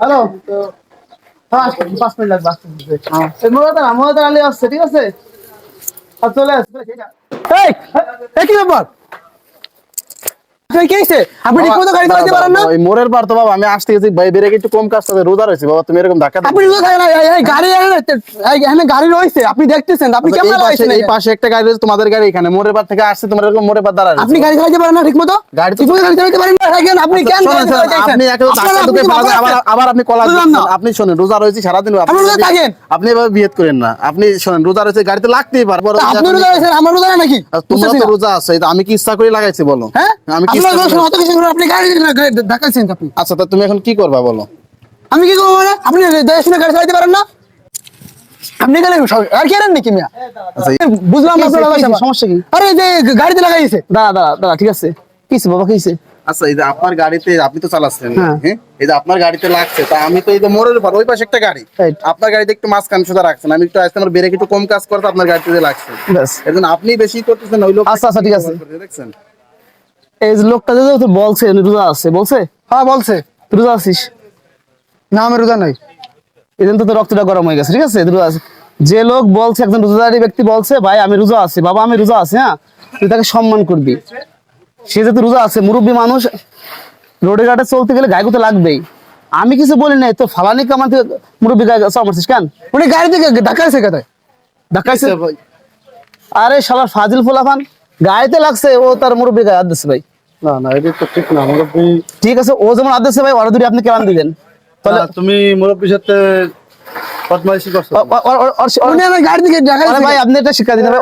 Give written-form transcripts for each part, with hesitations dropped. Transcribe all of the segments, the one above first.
Hello. হ্যাঁ 5 minute লাগবে আসতে। হ্যাঁ এই মোরাদার আলী আসছে, ঠিক আছে? আর চলে আসবে। এই এই কি ব্যাপার? কি হইছে? আপনি ঠিক মতো গাড়ি চালাতে পারেন না? ওই মোড়ের পার তো বাবা, আমি আসতে গেছি ভাই, ব্রেক একটু কম কাজ করে রোজা রয়েছে বাবা, তুমি এরকম ধাক্কা আপনি রোজ থাকেন না, এই গাড়ি এখানে গাড়ি রয়েছে, আপনি দেখতেছেন, আপনি কেমন লাগাইছেন? এই পাশে একটা গাড়ি রয়েছে, তোমাদের গাড়ি এখানে মোড়ের পার থেকে আসছে, তোমার এরকম মোড়ের পার দাঁড়ায় আপনি গাড়ি চালাতে পারেন না ঠিক মতো? গাড়ি তো- ঠিক মতো গাড়ি চালাতে পারেন না, দেখেন আপনি কেন গাড়ি চালাতেছেন? আপনি একে তো ধাক্কা ঢুকে ফেলা যায়, আবার আপনি কলা বুঝলাম না। আপনি শোনেন রোজা রয়েছে সারাদিন, আপনি রোজা থাকেন। আপনি এভাবে বিহেভ করেন না। আপনি শোনেন রোজা রয়েছে, গাড়িতে লাগতেই পারে। আপনি রোজা রয়েছেন, আমার রোজা না নাকি? তোমরা তো রোজা আছে, এটা আমি কি ইচ্ছা করে লাগাইছি বলো? হ্যাঁ আমি কি আপনার ইচ্ছা করে- অত কিছু করে আপনি গাড়ি ধাক্কাচ্ছেন আপনি। আচ্ছা তা তুমি এখন কি করবা বলো? আমি কি করবো মানে? আপনি দেখে শুনে গাড়ি চালাতে পারেন না? আপনি গেলে আর কি আনেন নাকি মিয়া? আচ্ছা বুঝলাম না আপনার কি সমস্যা সমস্যা কি? আরে এই যে গাড়িতে লাগাইছে। দাঁড়া ঠিক আছে। কিছে বাবা, কিছে? আচ্ছা এই যে আপনার গাড়িতে আপনি তো চালাচ্ছেন, হ্যাঁ। হ্যাঁ এই যে আপনার গাড়িতে লাগছে, তা আমি তো এই যে মোড়ের উপর ওই পাশে একটা গাড়ি, Right. আপনার গাড়িতে একটু মাঝখান সোজা রাখছেন, আমি একটু আসতে আমার ব্রেক একটু কম কাজ করতে আপনার গাড়িতে যে লাগছে, ব্যাস। এর জন্য আপনি বেশি করতেছেন, ওই লোক আচ্ছা, ঠিক আছে। দেখছেন। এই যে লোকটা যে তো বলছে রোজা আছে, বলছে হ্যাঁ বলছে। তুই রোজা আছিস? না আমি রোজা নাই। এদিন তো তোর রক্তটা গরম হয়ে গেছে, ঠিক আছে? রোজা আছে। যে লোক বলছে, একজন রোজাদারি ব্যক্তি বলছে ভাই আমি রোজা আছি, বাবা আমি রোজা আছি, হ্যাঁ তুই তাকে সম্মান করবি। সে যেহেতু রোজা আছে, মুরব্বী মানুষ, রোডে ঘাটে চলতে গেলে গায়ে গুতে লাগবেই। আমি কিছু বলি নাই তো, ফালানি কামান থেকে মুরব্বী গায়ে চল মারছিস কেন? উনি গাড়ি থেকে ধাক্কাইছে কোথায়? ধাক্কাইছে? আরে শালার ফাজিল ফুলাফান, গাড়িতে লাগছে, ও তার মুরব্বী গায়ে হাত দিচ্ছে ভাই। না না এটা তো ঠিক না মুরব্বি। ঠিক আছে, ও যেমন হাত দিচ্ছে ভাই, ওরা দুটি আপনি কেমন দিলেন? তাহলে তুমি মুরব্বির সাথে বদমাইশি করছো। উনি আমার গাড়ি থেকে ধাক্কাইছে। ভাই আপনি এটা শিক্ষা দিন ভাই।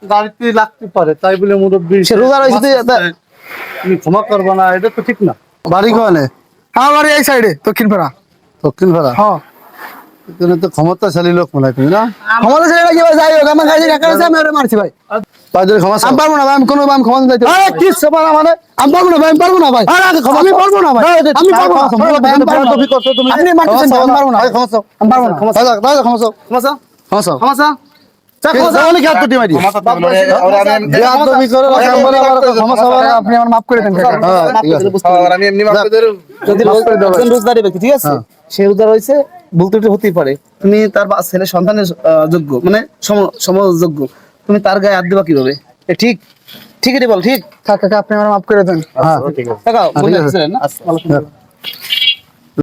গাড়িতে লাগতে পারে তাই বলে মুরব্বি সে রোজা রয়েছে তুমি ক্ষমা করবে না, এটা তো ঠিক না। বাড়ি কোয়ানে? আমার বাড়ি এই সাইডে দক্ষিণ পাড়া। দক্ষিণ ভাড়া? হ্যাঁ তুমি তো ক্ষমতাশালী লোক মনে হয় তুমি, না? আমাদের ছেলেটা কি ভাই যাই হোক, আমার গাড়ি থেকে ধাক্কাইছে, আমি ওরে মারছি ভাই। তাদের ক্ষমা আমি পারবো না ভাই, আমি কোনো আমি ক্ষমা দিতে আরে কি সবার মানে আমি পারবো না ভাই, আমি পারবো না ভাই, আমি পারবো না ভাই, আমি পারবো না ভাই, আমি পারবো না। আপনি মারতেছেন ভাই, আমি পারবো না, আমি পারবো না। আপনি আমার মাফ করে দেন কাকা। যদি একজন রোজদারি ব্যক্তি, ঠিক আছে, সে রোজা রয়েছে, ভুল ত্রুটি হতেই পারে। তুমি তার ছেলে সন্তানের যোগ্য, মানে সমযোগ্য, তুমি তার গায়ে হাত দিবা কিভাবে? এ ঠিক ঠিক এটাই বল, ঠিক কাকা আপনি আমার মাফ করে দেন। কাকা বলে দিচ্ছিলেন না?